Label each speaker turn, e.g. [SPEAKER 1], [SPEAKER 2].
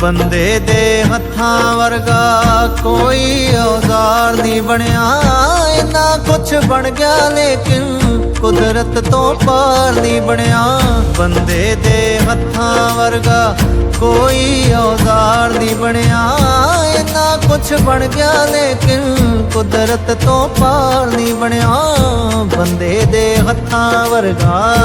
[SPEAKER 1] ਬੰਦੇ ਦੇ ਹੱਥਾਂ ਵਰਗਾ ਕੋਈ ਔਜ਼ਾਰ ਨਹੀਂ ਬਣਿਆ। ਇੰਨਾ ਕੁਛ ਬਣ ਗਿਆ ਲੇਕਿਨ ਕੁਦਰਤ ਤੋਂ ਪਾਰ ਨਹੀਂ ਬਣਿਆ। ਬੰਦੇ ਦੇ ਹੱਥਾਂ ਵਰਗਾ ਕੋਈ ਔਜ਼ਾਰ ਨਹੀਂ ਬਣਿਆ। ਇੰਨਾ ਕੁਛ ਬਣ ਗਿਆ ਲੇਕਿਨ ਕੁਦਰਤ ਤੋਂ ਪਾਰ ਨਹੀਂ ਬਣਿਆ। ਬੰਦੇ ਦੇ ਹੱਥਾਂ ਵਰਗਾ।